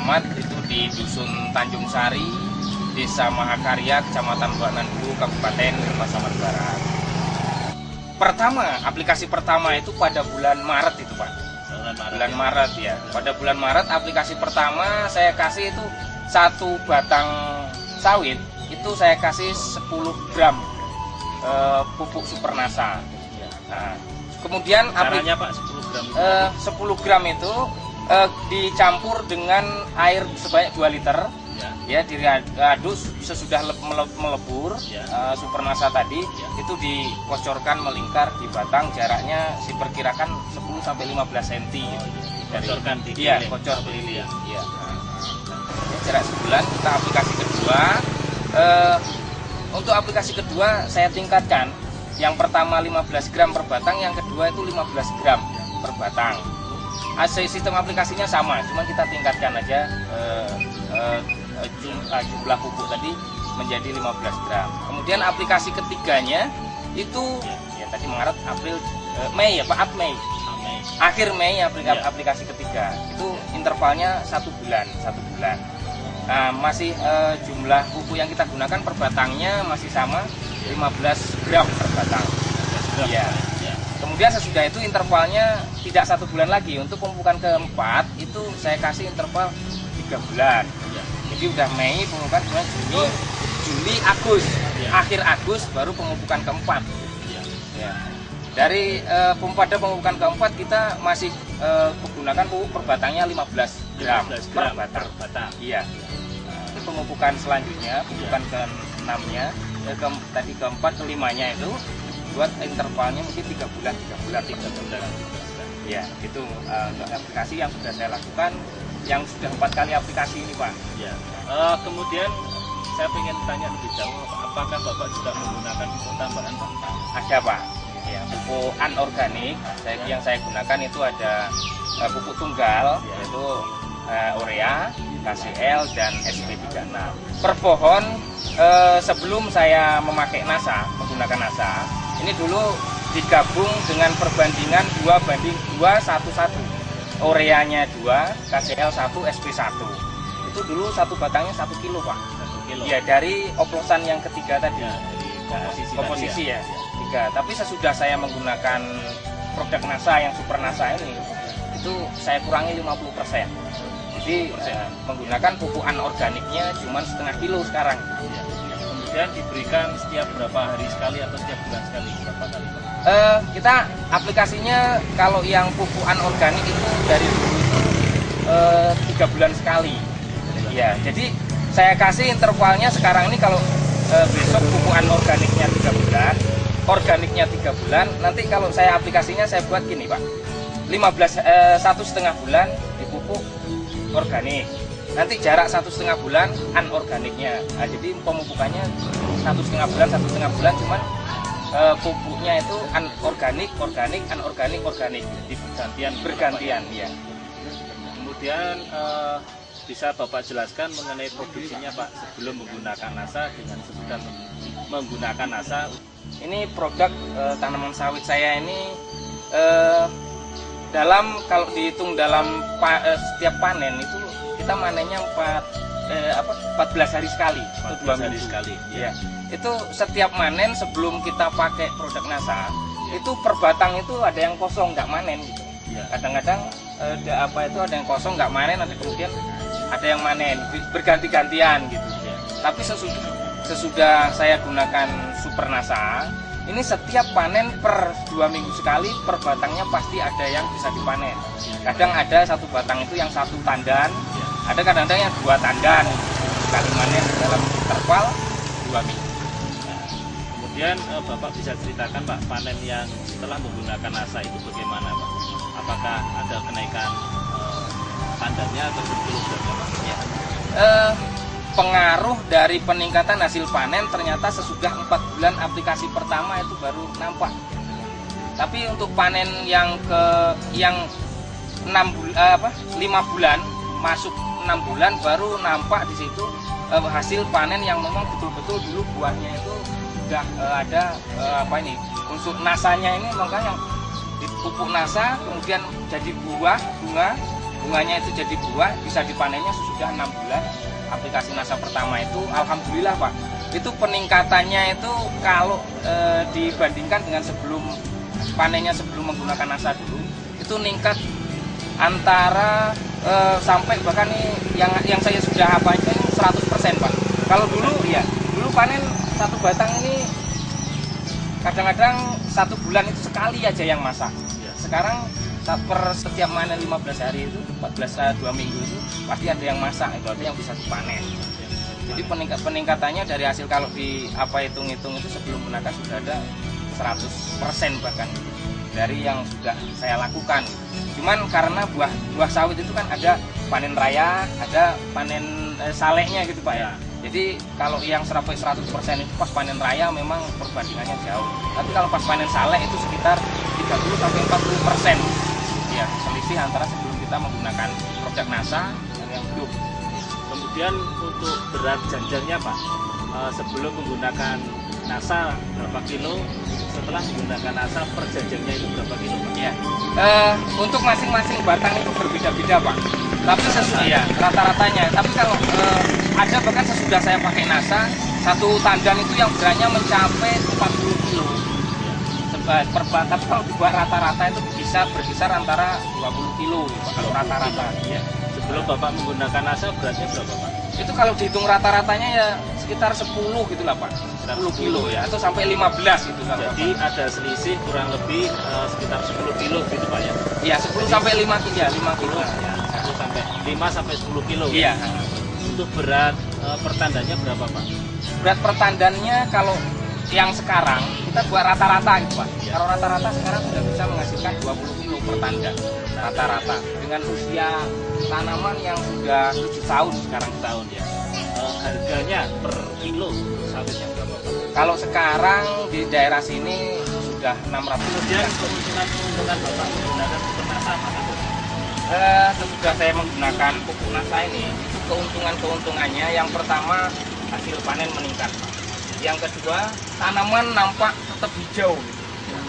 alamat itu di Dusun Tanjung Sari, Desa Mahakarya, Kecamatan Bananbu, Kabupaten Pasaman Barat. Aplikasi pertama itu pada bulan Maret itu, Pak. Bulan Maret ya. Pada bulan Maret aplikasi pertama saya kasih itu 1 batang sawit itu saya kasih 10 gram pupuk Supernasa. Nah, kemudian caranya Pak 10 gram. 10 gram itu dicampur dengan air sebanyak 2 liter. Ya, diaduk sesudah melebur Supernasa tadi itu dikocorkan melingkar di batang, jaraknya diperkirakan 10-15 cm kocor keliling. Iya. Jarak sebulan. Kita aplikasi kedua. Untuk aplikasi kedua saya tingkatkan. Yang pertama 15 gram per batang, yang kedua itu 15 gram per batang. Sistem aplikasinya sama, cuma kita tingkatkan aja jumlah pupuk tadi menjadi 15 gram. Kemudian aplikasi ketiganya itu ya tadi Maret, April, Mei ya Pak, akhir Mei aplikasi ketiga. Itu intervalnya 1 bulan. Nah, masih jumlah pupuk yang kita gunakan per batangnya masih sama 15 gram per batang. Iya. Kemudian sesudah itu intervalnya tidak 1 bulan lagi. Untuk pemupukan keempat itu saya kasih interval 3 bulan. Jadi udah Mei pemupukan, kemudian Juni, Juli, Agustus. Akhir Agustus baru pemupukan keempat. Ya. Dari pada pemupukan keempat kita masih menggunakan pupuk per batangnya 15 gram per batang. Iya. Itu pemupukan selanjutnya, pemupukan ke-6-nya, tadi keempat, ke-5-nya itu buat intervalnya mungkin 3 bulan. Ya, itu untuk aplikasi yang sudah saya lakukan, yang sudah 4 kali aplikasi ini, Pak. Ya. Kemudian saya ingin tanya lebih jauh, apakah Bapak juga menggunakan pupuk tambahan, Pak? Ada, Pak. Ya, pupuk anorganik yang saya gunakan itu ada pupuk tunggal, yaitu urea, KCl, dan SP36. Per pohon sebelum saya menggunakan NASA, ini dulu digabung dengan perbandingan 2:2:1:1. Ureanya 2, KCl 1, SP1. Itu dulu satu batangnya 1 kilo, Pak. 1 kilo. Ya, dari oplosan yang ketiga tadi. Ya, dari komposisi ya. 3. Tapi sesudah saya menggunakan produk NASA yang Supernasa ini, itu saya kurangi 50%. Jadi menggunakan pupuk anorganiknya cuma setengah kilo sekarang. Kemudian diberikan setiap berapa hari sekali atau setiap bulan sekali, berapa kali? Kita aplikasinya kalau yang pupuk anorganik itu dari dulu itu 3 bulan sekali. Ya, jadi saya kasih intervalnya sekarang ini kalau besok pupuk anorganiknya 3 bulan, organiknya 3 bulan. Nanti kalau saya aplikasinya saya buat gini, Pak. 1,5 bulan dipupuk organik. Nanti jarak 1,5 bulan anorganiknya. Nah, jadi pemupukannya 1,5 bulan, cuman pupuknya itu organik, anorganik. Jadi bergantian ya. Kemudian bisa Bapak jelaskan mengenai produksinya, Pak, sebelum menggunakan NASA dengan sesudah menggunakan NASA. Ini produk tanaman sawit saya ini kalau dihitung dalam setiap panen itu kita manennya 14 hari sekali, 2 minggu sekali. Ya. Itu setiap manen sebelum kita pakai produk NASA, itu per batang itu ada yang kosong nggak manen gitu. Kadang-kadang ada yang kosong nggak manen, kemudian ada yang manen, berganti-gantian gitu. Tapi sesudah saya gunakan Supernasa, ini setiap panen per 2 minggu sekali per batangnya pasti ada yang bisa dipanen. Kadang ada satu batang itu yang 1 tandan, ada kadang-kadang yang 2 tandan sekali manen dalam interval 2 minggu. Kemudian Bapak bisa ceritakan, Pak, panen yang setelah menggunakan NASA itu bagaimana, Pak? Apakah ada kenaikan tandannya atau kilogramnya, Pak? Pengaruh dari peningkatan hasil panen ternyata sesudah 4 bulan aplikasi pertama itu baru nampak. Tapi untuk panen yang 5 bulan masuk 6 bulan baru nampak di situ hasil panen yang memang betul-betul dulu buahnya itu sudah ada unsur nasanya ini, makanya dipupuk NASA kemudian jadi bunga bunganya itu jadi buah, bisa dipanennya sesudah 6 bulan aplikasi NASA pertama itu. Alhamdulillah Pak, itu peningkatannya itu kalau dibandingkan dengan sebelum panennya, sebelum menggunakan NASA dulu, itu meningkat antara sampai bahkan nih yang saya sudah apa aja 100% Pak. Kalau dulu ya, dulu panen satu batang ini kadang-kadang 1 bulan itu sekali aja yang masak. Sekarang setiap panen 15 hari itu, 2 minggu itu pasti ada yang masak, itu artinya yang bisa dipanen. Jadi peningkatannya dari hasil kalau di apa hitung-hitung itu sebelum gunakan sudah ada 100% bahkan dari yang sudah saya lakukan. Cuman karena buah sawit itu kan ada panen raya, ada panen salehnya gitu Pak ya. Jadi kalau yang 100% itu pas panen raya memang perbandingannya jauh. Tapi kalau pas panen saleh itu sekitar 30-40%. Ya, selisih antara sebelum kita menggunakan produk NASA dan yang belum. Kemudian untuk berat janjangnya Pak, sebelum menggunakan NASA berapa kilo, setelah menggunakan NASA per janjangnya itu berapa kilo Pak? Ya, untuk masing-masing batang itu berbeda-beda Pak. Tapi ya rata-ratanya. Tapi kalau ada bahkan sesudah saya pakai NASA, satu tandan itu yang beratnya mencapai 40 kilo. Tapi kalau dibuat rata-rata itu bisa berkisar antara 20 kilo Pak, kalau rata-rata. Ya. Sebelum Bapak menggunakan NASA beratnya berapa Pak? Itu kalau dihitung rata-ratanya ya sekitar 10 gitu lah Pak, 10 kilo ya, atau sampai 15 gitu. Jadi ada selisih kurang lebih sekitar 10 kilo gitu Pak ya? Iya, 10 sampai 5 kilo ya, 5 kilo. Ya, 5 sampai 10 kilo. Iya. Untuk berat pertandannya berapa Pak? Berat pertandannya kalau yang sekarang kita buat rata-rata gitu Pak. Kalau rata-rata sekarang sudah bisa menghasilkan 20 kilo per tandan rata-rata dengan usia tanaman yang sudah 7 tahun sekarang ya. Harganya per kilo sawitnya berapa Pak? Kalau sekarang di daerah sini sudah 600. Kemudian keuntungan Bapak menggunakan pupuk NASA apa itu? Sesudah saya menggunakan pupuk NASA ini, itu keuntungannya yang pertama hasil panen meningkat Pak. Yang kedua, tanaman nampak tetap hijau.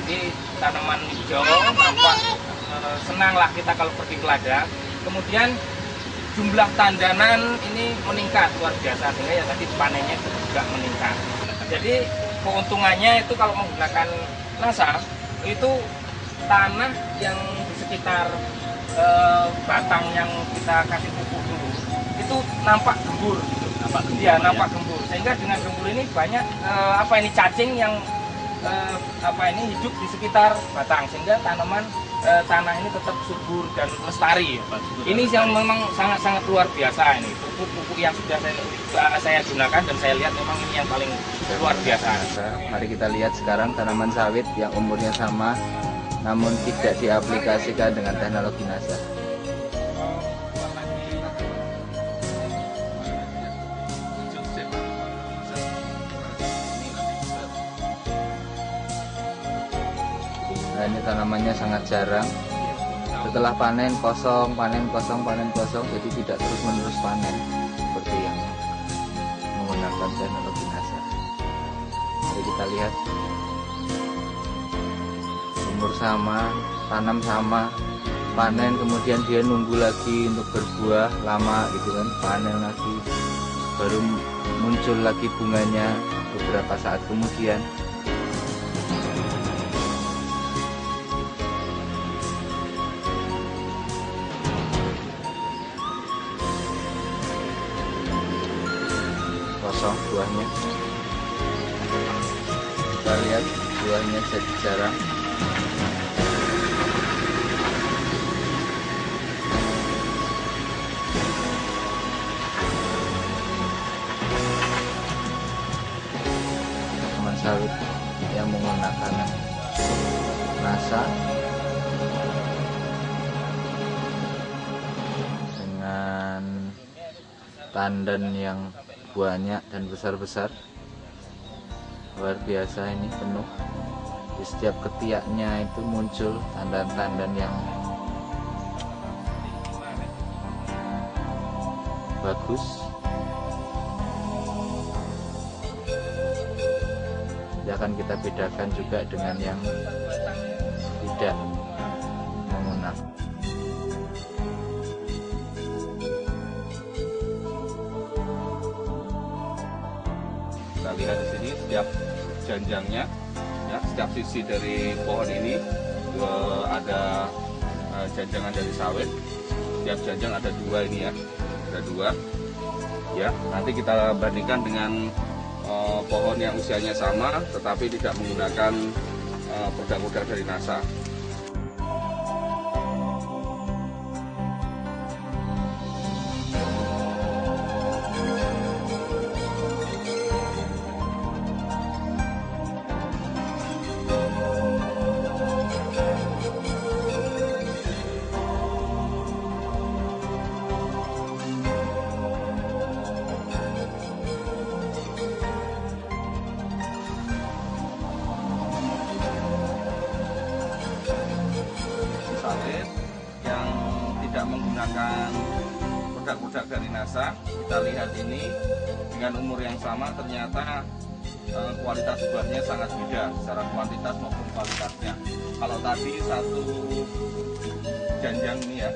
Jadi tanaman hijau nampak senang lah kita kalau pergi ke ladang. Kemudian jumlah tandanan ini meningkat luar biasa, sehingga ya tadi panennya juga meningkat. Jadi keuntungannya itu kalau menggunakan NASA itu tanah yang di sekitar batang yang kita kasih pupuk dulu itu nampak gembur gitu. Nampak gembur. Sehingga dengan gembur ini banyak cacing yang hidup di sekitar batang, sehingga tanah ini tetap subur dan lestari. Ini yang memang sangat-sangat luar biasa ini. Pupuk yang sudah saya gunakan dan saya lihat memang ini yang paling luar biasa. Mari kita lihat sekarang tanaman sawit yang umurnya sama namun tidak diaplikasikan dengan teknologi NASA. Nah, ini tanamannya sangat jarang. Setelah panen kosong, jadi tidak terus-menerus panen seperti yang menggunakan teknologi NASA. Mari kita lihat. Umur sama, tanam sama, panen kemudian dia nunggu lagi untuk berbuah lama gitu kan, panen lagi, baru muncul lagi bunganya beberapa saat kemudian. Kosong buahnya. Kita lihat buahnya jadi jarang. Tanaman sawit yang menggunakan NASA dengan tandan yang banyak dan besar-besar, luar biasa. Ini penuh, di setiap ketiaknya itu muncul tandan-tandan yang bagus. Nanti akan kita bedakan juga dengan yang tidak menggunakan. lihat di sini setiap janjangnya, ya, setiap sisi dari pohon ini ada janjangan dari sawit. Setiap janjang ada 2 ini ya, ada 2. Ya, nanti kita bandingkan dengan pohon yang usianya sama, tetapi tidak menggunakan produk-produk dari NASA. Sawit yang tidak menggunakan produk-produk dari NASA, kita lihat ini dengan umur yang sama ternyata kualitas buahnya sangat beda secara kuantitas maupun kualitasnya. Kalau tadi satu janjang ini ya,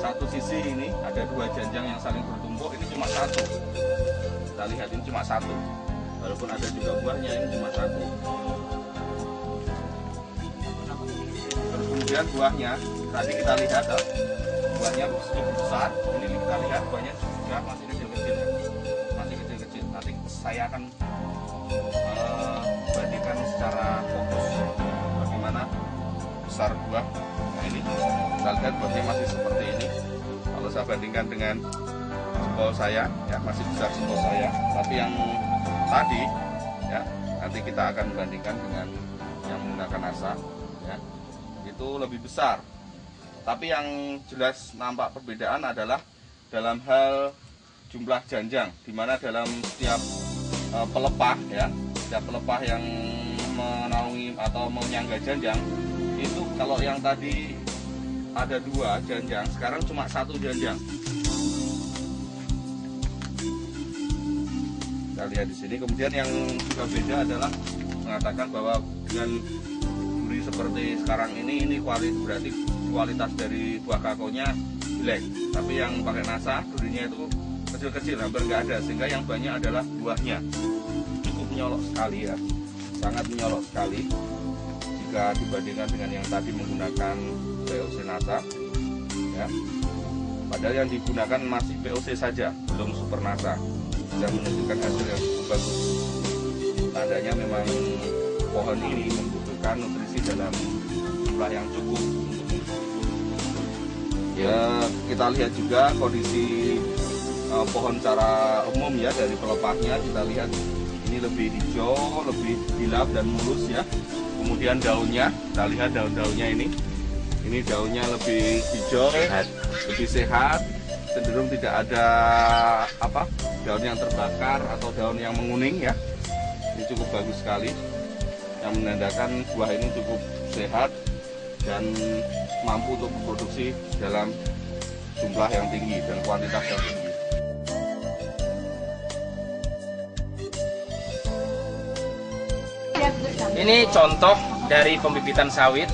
satu sisi ini ada 2 janjang yang saling bertumpuk, ini cuma 1. Kita lihat ini cuma 1, walaupun ada juga buahnya, ini cuma 1. Kemudian buahnya, tadi kita lihat buahnya cukup besar. Ini kita lihat buahnya juga masih kecil-kecil, masih kecil-kecil. Nanti saya akan bandingkan secara fokus bagaimana besar buah. Nah ini kita lihat buahnya masih seperti ini. Kalau saya bandingkan dengan jempol saya, ya masih besar jempol saya. Tapi yang tadi, ya nanti kita akan bandingkan dengan yang menggunakan NASA, ya. Itu lebih besar. Tapi yang jelas nampak perbedaan adalah dalam hal jumlah janjang, di mana dalam setiap pelepah ya, setiap pelepah yang menaungi atau menyangga janjang itu, kalau yang tadi ada 2 janjang, sekarang cuma 1 janjang. Kita lihat di sini. Kemudian yang juga beda adalah mengatakan bahwa dengan seperti sekarang ini berarti kualitas dari buah kakonya jelek. Tapi yang pakai NASA durinya itu kecil-kecil, hampir nggak ada, sehingga yang banyak adalah buahnya. Cukup menyolok sekali ya, sangat menyolok sekali jika dibandingkan dengan yang tadi menggunakan POC NASA ya. Padahal yang digunakan masih POC saja, belum super NASA, sudah menunjukkan hasil yang cukup bagus. Tandanya memang pohon ini membutuhkan nutrisi dalam jumlah yang cukup. Ya, kita lihat juga kondisi pohon secara umum ya, dari pelepahnya kita lihat ini lebih hijau, lebih hilap dan mulus ya. Kemudian daunnya, kita lihat daun-daunnya ini daunnya lebih hijau, lebih sehat, cenderung tidak ada daun yang terbakar atau daun yang menguning ya. Ini cukup bagus sekali, yang menandakan buah ini cukup sehat dan mampu untuk memproduksi dalam jumlah yang tinggi dan kuantitas yang tinggi. Ini contoh dari pembibitan sawit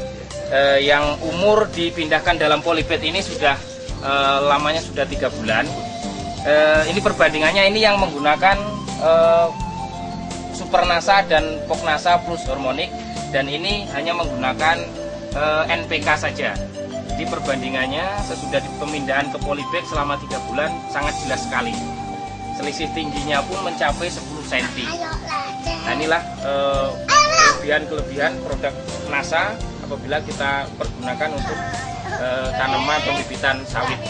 yang umur dipindahkan dalam polybag ini sudah lamanya sudah 3 bulan. Ini perbandingannya, ini yang menggunakan Super NASA dan Pok NASA plus hormonik, dan ini hanya menggunakan NPK saja. Jadi perbandingannya sesudah pemindahan ke polybag selama 3 bulan sangat jelas sekali. Selisih tingginya pun mencapai 10 cm. Nah inilah kelebihan produk NASA apabila kita pergunakan untuk tanaman pembibitan sawit.